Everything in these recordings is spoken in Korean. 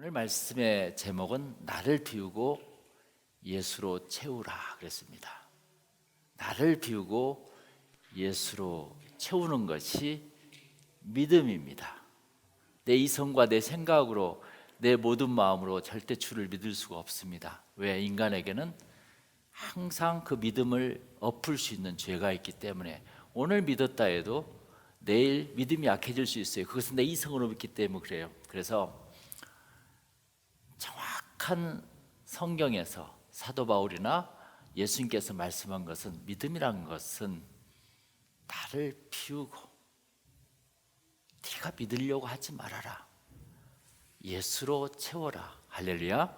오늘 말씀의 제목은 나를 비우고 예수로 채우라 그랬습니다. 나를 비우고 예수로 채우는 것이 믿음입니다. 내 이성과 내 생각으로 내 모든 마음으로 절대 주를 믿을 수가 없습니다. 왜? 인간에게는 항상 그 믿음을 엎을 수 있는 죄가 있기 때문에 오늘 믿었다 해도 내일 믿음이 약해질 수 있어요. 그것은 내 이성으로 믿기 때문에 그래요. 그래서 정확한 성경에서 사도 바울이나 예수님께서 말씀한 것은 믿음이란 것은 나를 비우고 네가 믿으려고 하지 말아라. 예수로 채워라. 할렐루야.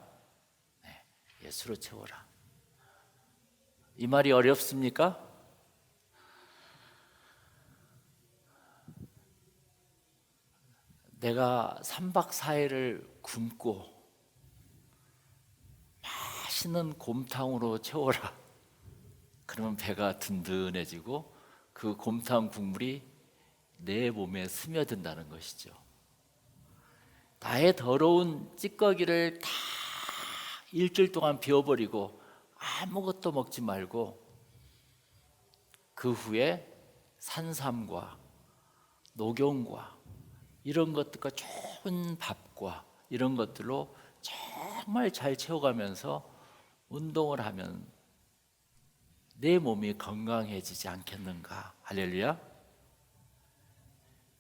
네, 예수로 채워라. 이 말이 어렵습니까? 내가 3박 4일을 굶고 맛있는 곰탕으로 채워라. 그러면 배가 든든해지고 그 곰탕 국물이 내 몸에 스며든다는 것이죠. 나의 더러운 찌꺼기를 다 일주일 동안 비워버리고 아무것도 먹지 말고 그 후에 산삼과 녹용과 이런 것들과 좋은 밥과 이런 것들로 정말 잘 채워가면서 운동을 하면 내 몸이 건강해지지 않겠는가. 할렐루야.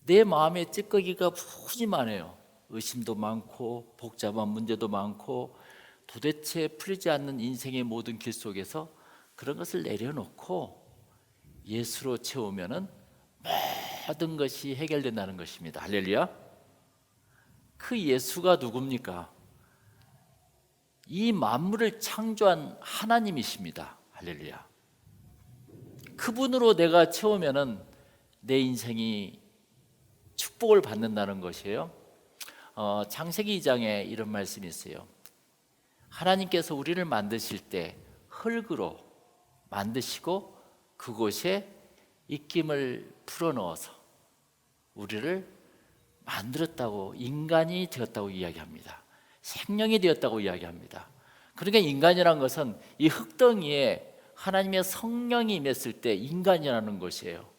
내 마음에 찌꺼기가 무지 많아요. 의심도 많고 복잡한 문제도 많고 도대체 풀리지 않는 인생의 모든 길 속에서 그런 것을 내려놓고 예수로 채우면은 모든 것이 해결된다는 것입니다. 할렐루야. 그 예수가 누굽니까? 이 만물을 창조한 하나님이십니다. 할렐루야. 그분으로 내가 채우면은 내 인생이 축복을 받는다는 것이에요. 창세기 2장에 이런 말씀이 있어요. 하나님께서 우리를 만드실 때 흙으로 만드시고 그곳에 입김을 풀어넣어서 우리를 만들었다고, 인간이 되었다고 이야기합니다. 생명이 되었다고 이야기합니다. 그러니까 인간이란 것은 이 흙덩이에 하나님의 성령이 임했을 때 인간이라는 것이에요.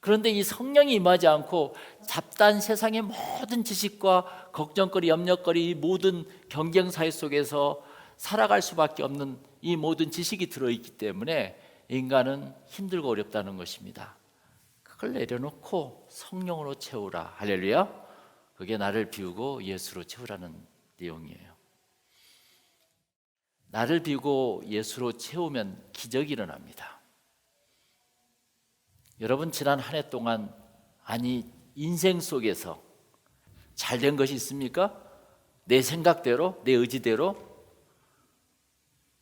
그런데 이 성령이 임하지 않고 잡다한 세상의 모든 지식과 걱정거리, 염려거리, 이 모든 경쟁사회 속에서 살아갈 수밖에 없는 이 모든 지식이 들어있기 때문에 인간은 힘들고 어렵다는 것입니다. 그걸 내려놓고 성령으로 채우라. 할렐루야. 그게 나를 비우고 예수로 채우라는 내용이에요. 나를 비우고 예수로 채우면 기적이 일어납니다. 여러분 지난 한 해 동안 인생 속에서 잘된 것이 있습니까? 내 생각대로, 내 의지대로?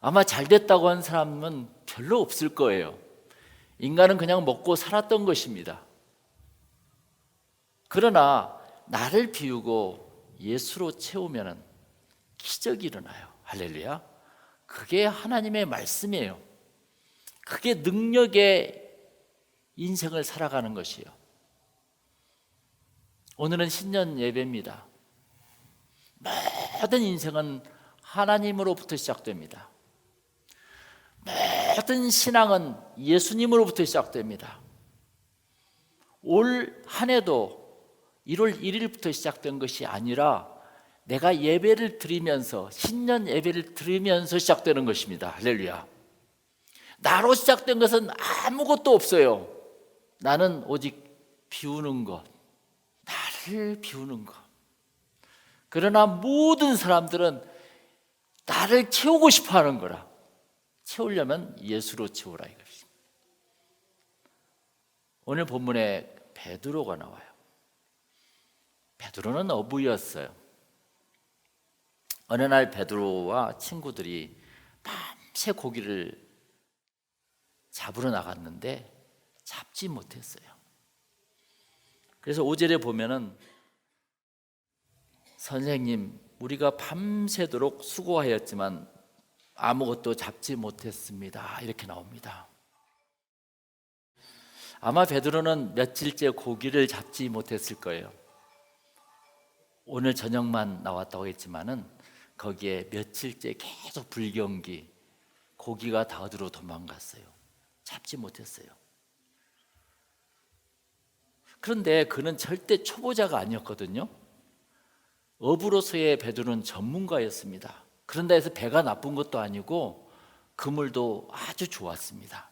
아마 잘됐다고 하는 사람은 별로 없을 거예요. 인간은 그냥 먹고 살았던 것입니다. 그러나 나를 비우고 예수로 채우면 기적이 일어나요. 할렐루야. 그게 하나님의 말씀이에요. 그게 능력의 인생을 살아가는 것이요. 오늘은 신년 예배입니다. 모든 인생은 하나님으로부터 시작됩니다. 모든 신앙은 예수님으로부터 시작됩니다. 올 한 해도 1월 1일부터 시작된 것이 아니라 내가 예배를 드리면서, 신년 예배를 드리면서 시작되는 것입니다. 할렐루야. 나로 시작된 것은 아무것도 없어요. 나는 오직 비우는 것, 나를 비우는 것. 그러나 모든 사람들은 나를 채우고 싶어 하는 거라. 채우려면 예수로 채우라 이것입니다. 오늘 본문에 베드로가 나와요. 베드로는 어부였어요. 어느 날 베드로와 친구들이 밤새 고기를 잡으러 나갔는데 잡지 못했어요. 그래서 5절에 보면은 선생님, 우리가 밤새도록 수고하였지만 아무것도 잡지 못했습니다. 이렇게 나옵니다. 아마 베드로는 며칠째 고기를 잡지 못했을 거예요. 오늘 저녁만 나왔다고 했지만은 거기에 며칠째 계속 불경기, 고기가 다 어디로 도망갔어요. 잡지 못했어요. 그런데 그는 절대 초보자가 아니었거든요. 어부로서의 베드로는 전문가였습니다. 그런다 해서 배가 나쁜 것도 아니고 그물도 아주 좋았습니다.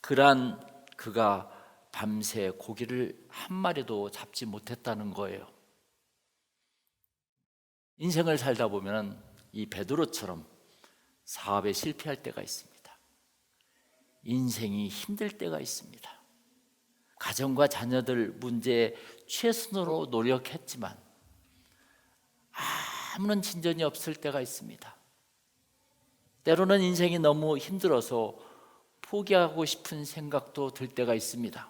그러한 그가 밤새 고기를 한 마리도 잡지 못했다는 거예요. 인생을 살다 보면 이 베드로처럼 사업에 실패할 때가 있습니다. 인생이 힘들 때가 있습니다. 가정과 자녀들 문제에 최선으로 노력했지만 아무런 진전이 없을 때가 있습니다. 때로는 인생이 너무 힘들어서 포기하고 싶은 생각도 들 때가 있습니다.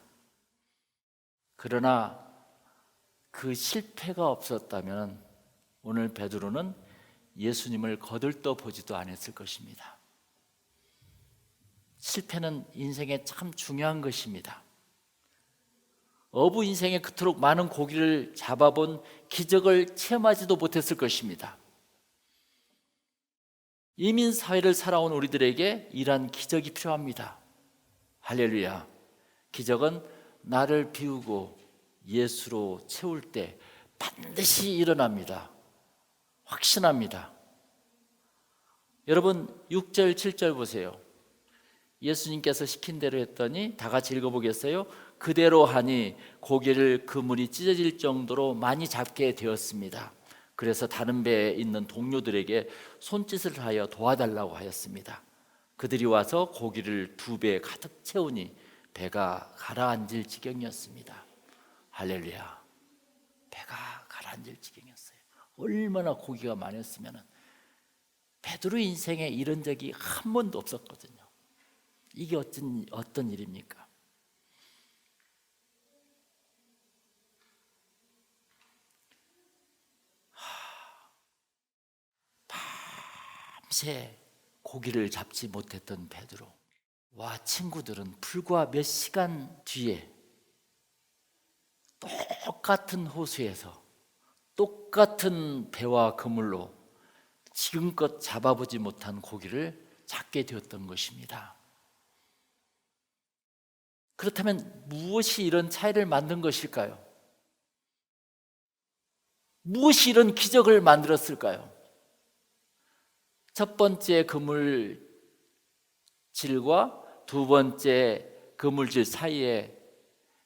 그러나 그 실패가 없었다면 오늘 베드로는 예수님을 거들떠 보지도 않았을 것입니다. 실패는 인생에 참 중요한 것입니다. 어부 인생에 그토록 많은 고기를 잡아본 기적을 체험하지도 못했을 것입니다. 이민 사회를 살아온 우리들에게 이러한 기적이 필요합니다. 할렐루야. 기적은 나를 비우고 예수로 채울 때 반드시 일어납니다. 확신합니다. 여러분 6절 7절 보세요. 예수님께서 시킨 대로 했더니 다 같이 읽어보겠어요? 그대로 하니 고기를 그물이 찢어질 정도로 많이 잡게 되었습니다. 그래서 다른 배에 있는 동료들에게 손짓을 하여 도와달라고 하였습니다. 그들이 와서 고기를 2배 가득 채우니 배가 가라앉을 지경이었습니다. 할렐루야. 배가 가라앉을 지경이었어요. 얼마나 고기가 많았으면 베드로 인생에 이런 적이 한 번도 없었거든요. 이게 어떤 일입니까? 밤새 고기를 잡지 못했던 베드로와 친구들은 불과 몇 시간 뒤에 똑같은 호수에서 똑같은 배와 그물로 지금껏 잡아보지 못한 고기를 잡게 되었던 것입니다. 그렇다면 무엇이 이런 차이를 만든 것일까요? 무엇이 이런 기적을 만들었을까요? 첫 번째 그물질과 두 번째 그물질 사이에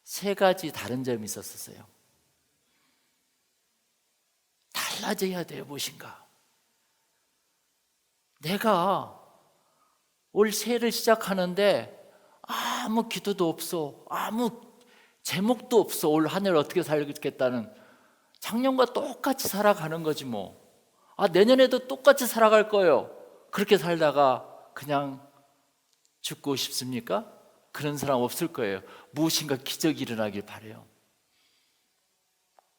3가지 다른 점이 있었어요. 달라져야 돼요. 무엇인가? 내가 올 새해를 시작하는데 아무 기도도 없어, 아무 제목도 없어. 올 한 해를 어떻게 살겠다는, 작년과 똑같이 살아가는 거지 뭐. 내년에도 똑같이 살아갈 거예요. 그렇게 살다가 그냥 죽고 싶습니까? 그런 사람 없을 거예요. 무엇인가 기적이 일어나길 바라요.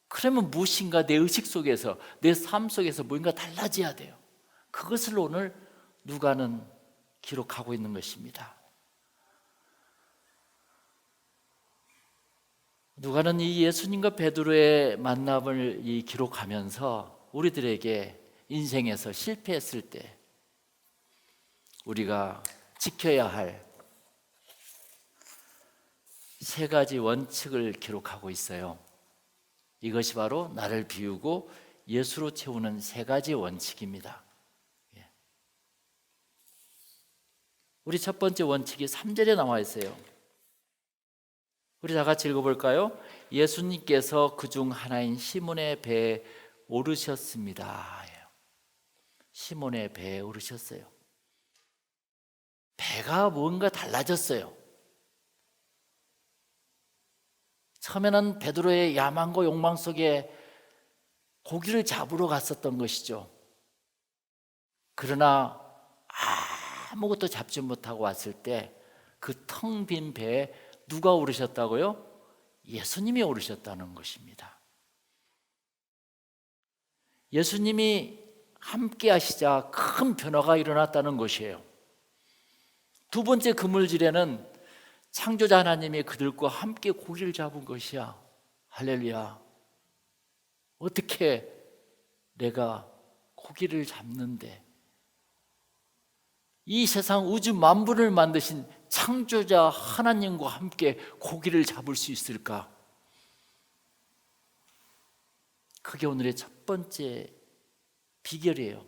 그러면 무엇인가 내 의식 속에서, 내 삶 속에서 뭔가 달라져야 돼요. 그것을 오늘 누가는 기록하고 있는 것입니다. 누가는 이 예수님과 베드로의 만남을 기록하면서 우리들에게 인생에서 실패했을 때 우리가 지켜야 할 3가지 원칙을 기록하고 있어요. 이것이 바로 나를 비우고 예수로 채우는 3가지 원칙입니다. 우리 첫 번째 원칙이 3절에 나와 있어요. 우리 다 같이 읽어볼까요? 예수님께서 그중 하나인 시몬의 배에 오르셨습니다. 시몬의 배에 오르셨어요. 배가 뭔가 달라졌어요. 처음에는 베드로의 야망과 욕망 속에 고기를 잡으러 갔었던 것이죠. 그러나 아무것도 잡지 못하고 왔을 때 그 텅 빈 배에 누가 오르셨다고요? 예수님이 오르셨다는 것입니다. 예수님이 함께 하시자 큰 변화가 일어났다는 것이에요. 두 번째 그물질에는 창조자 하나님이 그들과 함께 고기를 잡은 것이야. 할렐루야. 어떻게 내가 고기를 잡는데 이 세상 우주 만물을 만드신 창조자 하나님과 함께 고기를 잡을 수 있을까? 그게 오늘의 첫 번째 비결이에요.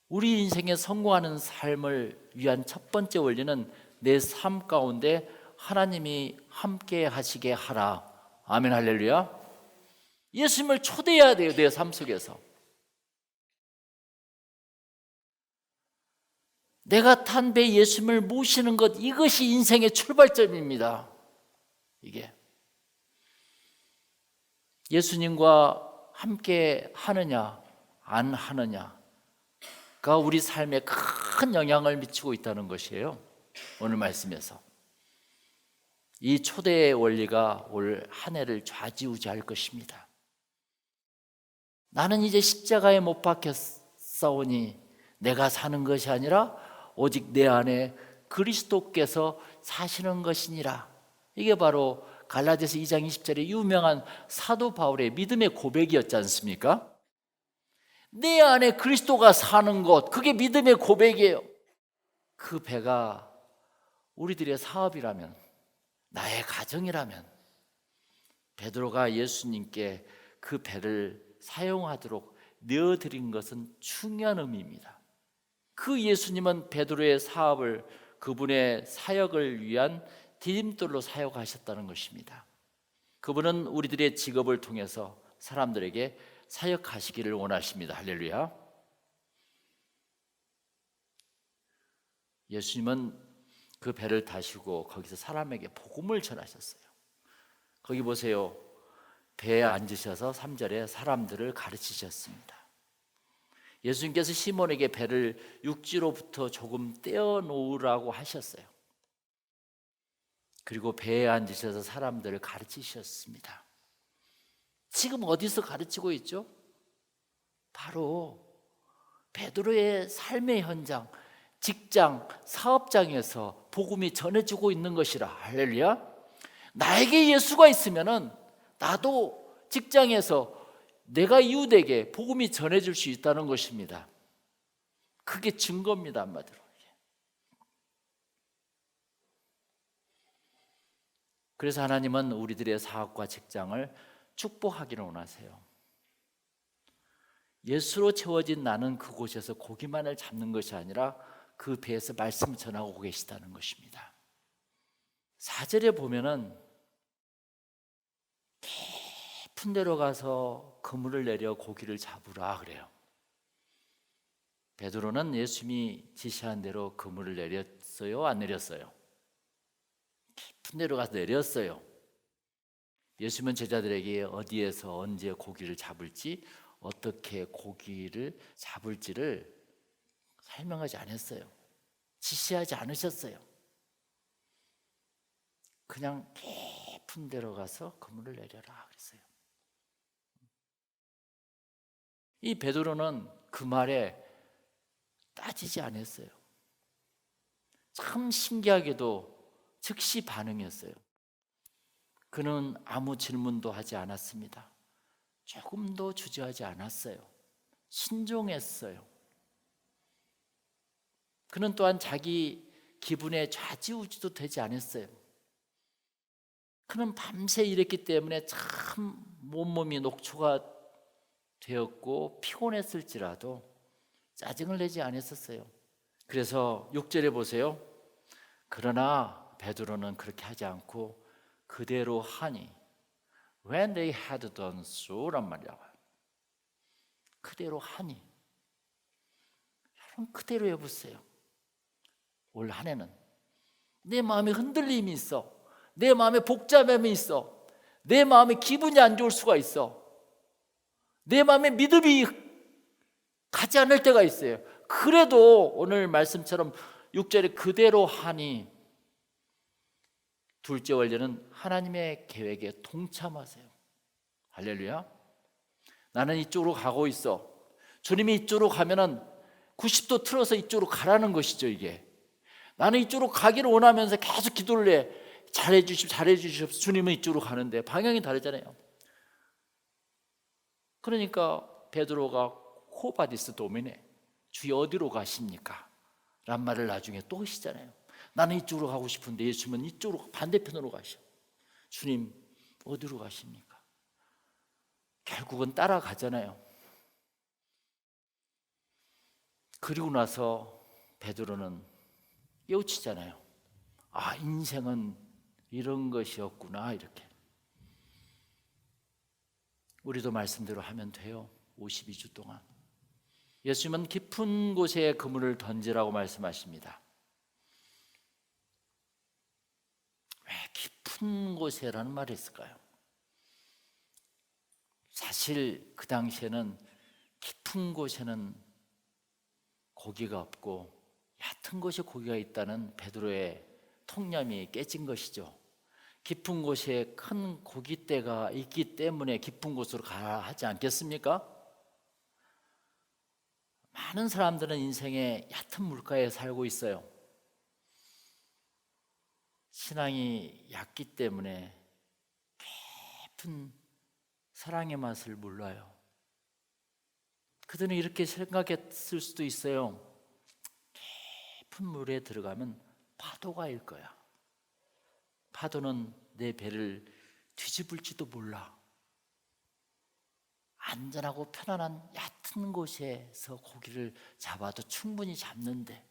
우리 인생에 성공하는 삶을 위한 첫 번째 원리는 내 삶 가운데 하나님이 함께 하시게 하라. 아멘, 할렐루야. 예수님을 초대해야 돼요, 내 삶 속에서. 내가 탄 배 예수님을 모시는 것, 이것이 인생의 출발점입니다. 이게 예수님과 함께 하느냐 안 하느냐가 우리 삶에 큰 영향을 미치고 있다는 것이에요. 오늘 말씀에서 이 초대의 원리가 올 한 해를 좌지우지할 것입니다. 나는 이제 십자가에 못 박혔사오니 내가 사는 것이 아니라 오직 내 안에 그리스도께서 사시는 것이니라. 이게 바로 갈라디아서 2장 20절의 유명한 사도 바울의 믿음의 고백이었지 않습니까? 내 안에 그리스도가 사는 것, 그게 믿음의 고백이에요. 그 배가 우리들의 사업이라면, 나의 가정이라면 베드로가 예수님께 그 배를 사용하도록 내어드린 것은 중요한 의미입니다. 그 예수님은 베드로의 사업을, 그분의 사역을 위한 디딤돌로 사역하셨다는 것입니다. 그분은 우리들의 직업을 통해서 사람들에게 사역하시기를 원하십니다. 할렐루야. 예수님은 그 배를 타시고 거기서 사람에게 복음을 전하셨어요. 거기 보세요. 배에 앉으셔서 3절에 사람들을 가르치셨습니다. 예수님께서 시몬에게 배를 육지로부터 조금 떼어놓으라고 하셨어요. 그리고 배에 앉으셔서 사람들을 가르치셨습니다. 지금 어디서 가르치고 있죠? 바로 베드로의 삶의 현장, 직장, 사업장에서 복음이 전해지고 있는 것이라. 할렐루야. 나에게 예수가 있으면은 나도 직장에서 내가 이웃에게 복음이 전해질 수 있다는 것입니다. 그게 증거입니다, 한마디로. 그래서 하나님은 우리들의 사업과 직장을 축복하기를 원하세요. 예수로 채워진 나는 그곳에서 고기만을 잡는 것이 아니라 그 배에서 말씀을 전하고 계시다는 것입니다. 4절에 보면은 깊은 데로 가서 그물을 내려 고기를 잡으라 그래요. 베드로는 예수님이 지시한 대로 그물을 내렸어요? 안 내렸어요? 깊은 데로 가서 내렸어요. 예수님은 제자들에게 어디에서 언제 고기를 잡을지, 어떻게 고기를 잡을지를 설명하지 않았어요. 지시하지 않으셨어요. 그냥 깊은 데로 가서 그물을 내려라 그랬어요. 이 베드로는 그 말에 따지지 않았어요. 참 신기하게도 즉시 반응했어요. 그는 아무 질문도 하지 않았습니다. 조금도 주저하지 않았어요. 신중했어요. 그는 또한 자기 기분에 좌지우지도 되지 않았어요. 그는 밤새 일했기 때문에 참 온몸이 녹초가 되었고 피곤했을지라도 짜증을 내지 않았었어요. 그래서 6절에 보세요. 그러나 베드로는 그렇게 하지 않고 그대로 하니 when they had done so란 말이야. 그대로 하니. 여러분 그대로 해보세요. 올 한 해는 내 마음에 흔들림이 있어. 내 마음에 복잡함이 있어. 내 마음에 기분이 안 좋을 수가 있어. 내 마음에 믿음이 가지 않을 때가 있어요. 그래도 오늘 말씀처럼 6절에 그대로 하니, 둘째 원리는 하나님의 계획에 동참하세요. 할렐루야. 나는 이쪽으로 가고 있어. 주님이 이쪽으로 가면은 90도 틀어서 이쪽으로 가라는 것이죠. 이게 나는 이쪽으로 가기를 원하면서 계속 기도를 해. 잘해주십시오. 주님은 이쪽으로 가는데 방향이 다르잖아요. 그러니까 베드로가 코바디스 도미네, 주여 어디로 가십니까? 란 말을 나중에 또 하시잖아요. 나는 이쪽으로 가고 싶은데 예수님은 이쪽으로 반대편으로 가셔. 주님 어디로 가십니까? 결국은 따라가잖아요. 그리고 나서 베드로는 깨우치잖아요. 아, 인생은 이런 것이었구나. 이렇게 우리도 말씀대로 하면 돼요. 52주 동안 예수님은 깊은 곳에 그물을 던지라고 말씀하십니다. 왜 깊은 곳에라는 말이 있을까요? 사실 그 당시에는 깊은 곳에는 고기가 없고 얕은 곳에 고기가 있다는 베드로의 통념이 깨진 것이죠. 깊은 곳에 큰 고깃대가 있기 때문에 깊은 곳으로 가야 하지 않겠습니까? 많은 사람들은 인생의 얕은 물가에 살고 있어요. 신앙이 얕기 때문에 깊은 사랑의 맛을 몰라요. 그들은 이렇게 생각했을 수도 있어요. 깊은 물에 들어가면 파도가 일 거야. 파도는 내 배를 뒤집을지도 몰라. 안전하고 편안한 얕은 곳에서 고기를 잡아도 충분히 잡는데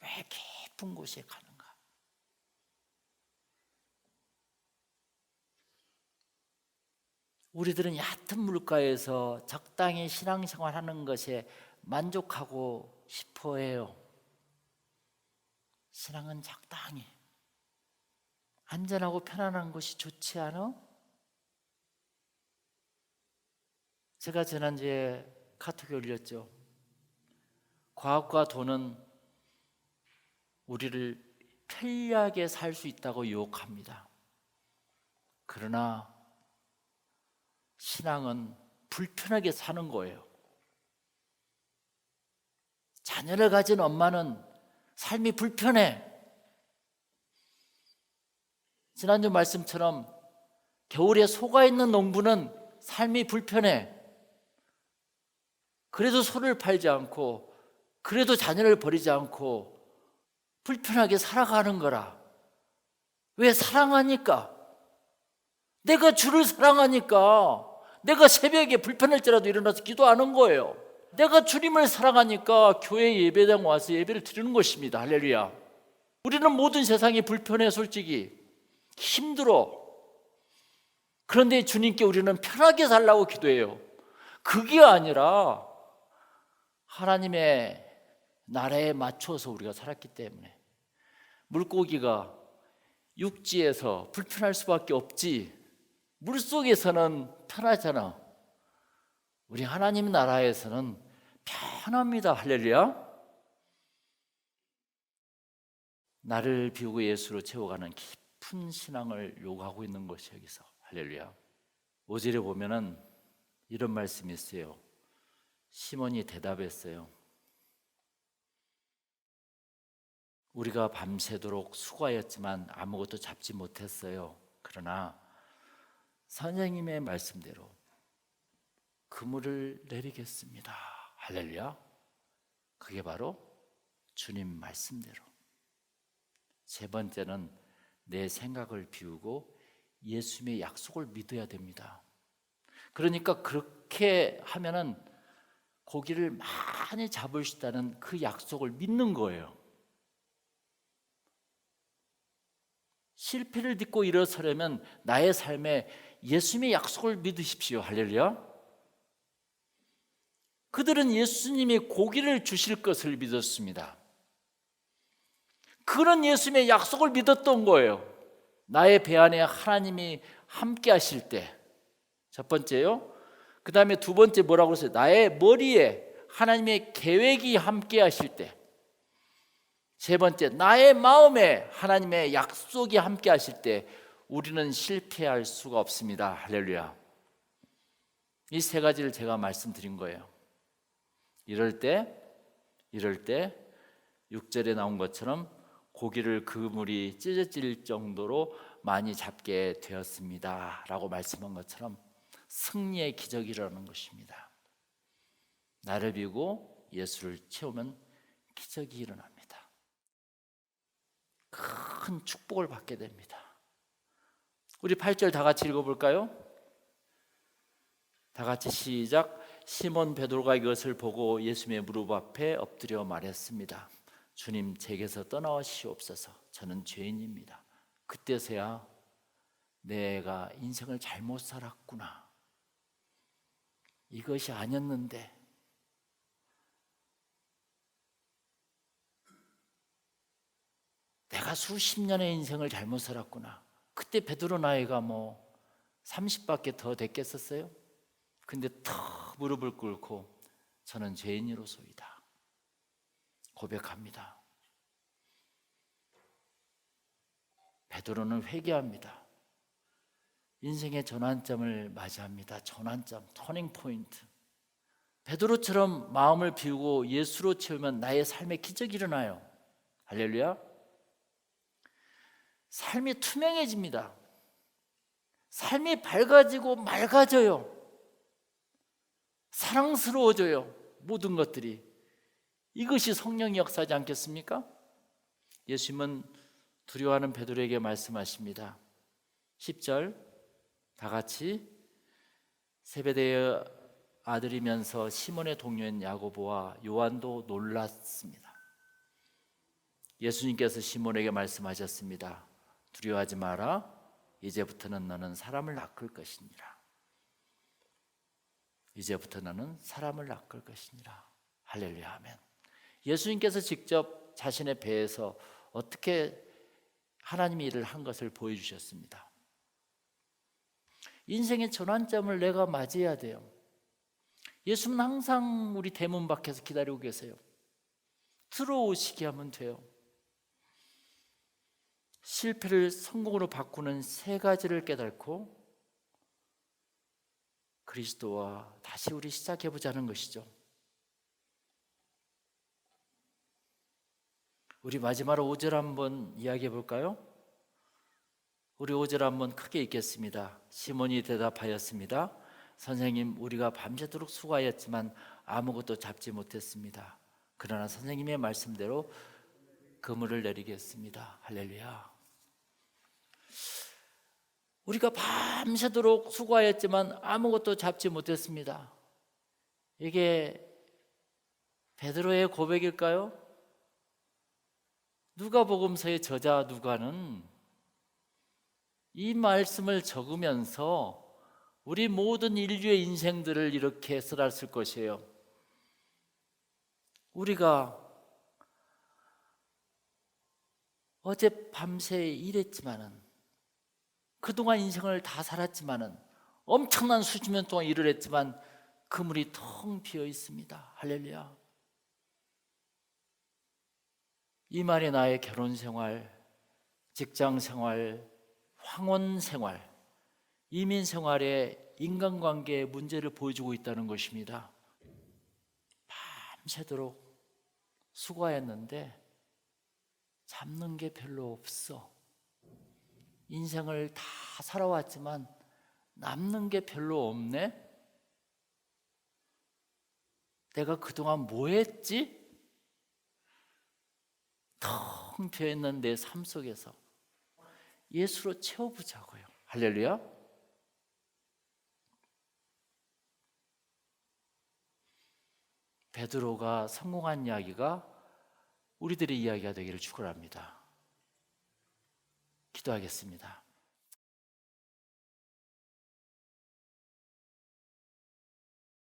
왜 깊은 곳에 가는가? 우리들은 얕은 물가에서 적당히 신앙생활하는 것에 만족하고 싶어 해요. 신앙은 적당히 안전하고 편안한 것이 좋지 않아? 제가 지난주에 카톡에 올렸죠. 과학과 돈은 우리를 편리하게 살 수 있다고 유혹합니다. 그러나 신앙은 불편하게 사는 거예요. 자녀를 가진 엄마는 삶이 불편해. 지난주 말씀처럼 겨울에 속아 있는 농부는 삶이 불편해. 그래도 소를 팔지 않고 그래도 자녀를 버리지 않고 불편하게 살아가는 거라. 왜? 사랑하니까. 내가 주를 사랑하니까. 내가 새벽에 불편할지라도 일어나서 기도하는 거예요. 내가 주님을 사랑하니까 교회 예배당 와서 예배를 드리는 것입니다. 할렐루야. 우리는 모든 세상이 불편해. 솔직히 힘들어. 그런데 주님께 우리는 편하게 살라고 기도해요. 그게 아니라 하나님의 나라에 맞춰서 우리가 살았기 때문에. 물고기가 육지에서 불편할 수밖에 없지 물속에서는 편하잖아. 우리 하나님 나라에서는 편합니다. 할렐루야. 나를 비우고 예수로 채워가는 깊은 신앙을 요구하고 있는 것이 여기서. 할렐루야. 5절에 보면은 이런 말씀이 있어요. 시몬이 대답했어요. 우리가 밤새도록 수고하였지만 아무것도 잡지 못했어요. 그러나 선생님의 말씀대로 그물을 내리겠습니다. 할렐루야. 그게 바로 주님 말씀대로. 세 번째는 내 생각을 비우고 예수님의 약속을 믿어야 됩니다. 그러니까 그렇게 하면은 고기를 많이 잡을 수 있다는 그 약속을 믿는 거예요. 실패를 딛고 일어서려면 나의 삶에 예수님의 약속을 믿으십시오. 할렐루야. 그들은 예수님이 고기를 주실 것을 믿었습니다. 그런 예수님의 약속을 믿었던 거예요. 나의 배 안에 하나님이 함께 하실 때. 첫 번째요. 그 다음에 두 번째 뭐라고 그랬어요? 나의 머리에 하나님의 계획이 함께 하실 때. 세 번째, 나의 마음에 하나님의 약속이 함께 하실 때 우리는 실패할 수가 없습니다. 할렐루야. 이 세 가지를 제가 말씀드린 거예요. 이럴 때 6절에 나온 것처럼 고기를 그물이 찢어질 정도로 많이 잡게 되었습니다 라고 말씀한 것처럼 승리의 기적이 일어나는 것입니다. 나를 비우고 예수를 채우면 기적이 일어납니다. 큰 축복을 받게 됩니다. 우리 8절 다 같이 읽어볼까요? 다 같이 시작. 시몬 베드로가 이것을 보고 예수님의 무릎 앞에 엎드려 말했습니다. 주님, 제게서 떠나시옵소서. 저는 죄인입니다. 그때서야 내가 인생을 잘못 살았구나, 이것이 아니었는데 내가 수십 년의 인생을 잘못 살았구나. 그때 베드로 나이가 30밖에 더 됐겠었어요? 근데 턱 무릎을 꿇고 저는 죄인이로소이다 고백합니다. 베드로는 회개합니다. 인생의 전환점을 맞이합니다. 전환점, 터닝 포인트. 베드로처럼 마음을 비우고 예수로 채우면 나의 삶에 기적이 일어나요. 할렐루야. 삶이 투명해집니다. 삶이 밝아지고 맑아져요. 사랑스러워져요. 모든 것들이. 이것이 성령의 역사지 않겠습니까? 예수님은 두려워하는 베드로에게 말씀하십니다. 10절 다 같이. 세베대의 아들이면서 시몬의 동료인 야고보와 요한도 놀랐습니다. 예수님께서 시몬에게 말씀하셨습니다. 두려워하지 마라. 이제부터는 너는 사람을 낚을 것이니라. 이제부터 너는 사람을 낚을 것이니라. 할렐루야, 아멘. 예수님께서 직접 자신의 배에서 어떻게 하나님의 일을 한 것을 보여주셨습니다. 인생의 전환점을 내가 맞이해야 돼요. 예수는 항상 우리 대문 밖에서 기다리고 계세요. 들어오시게 하면 돼요. 실패를 성공으로 바꾸는 세 가지를 깨닫고 그리스도와 다시 우리 시작해보자는 것이죠. 우리 마지막으로 5절 한번 이야기해 볼까요? 우리 5절 한번 크게 읽겠습니다. 시몬이 대답하였습니다. 선생님, 우리가 밤새도록 수고하였지만 아무것도 잡지 못했습니다. 그러나 선생님의 말씀대로 그물을 내리겠습니다. 할렐루야. 우리가 밤새도록 수고하였지만 아무것도 잡지 못했습니다. 이게 베드로의 고백일까요? 누가복음서의 저자 누가는 이 말씀을 적으면서 우리 모든 인류의 인생들을 이렇게 써놨을 것이에요. 우리가 어제 밤새 일했지만은, 그동안 인생을 다 살았지만은, 엄청난 수십 년 동안 일을 했지만 그물이 텅 비어 있습니다. 할렐루야. 이 말이 나의 결혼 생활, 직장 생활, 황혼 생활, 이민 생활의 인간관계의 문제를 보여주고 있다는 것입니다. 밤새도록 수고했는데 잡는 게 별로 없어. 인생을 다 살아왔지만 남는 게 별로 없네. 내가 그동안 뭐 했지? 텅 비어있는 내 삶 속에서 예수로 채워보자고요. 할렐루야. 베드로가 성공한 이야기가 우리들의 이야기가 되기를 축원합니다. 기도하겠습니다.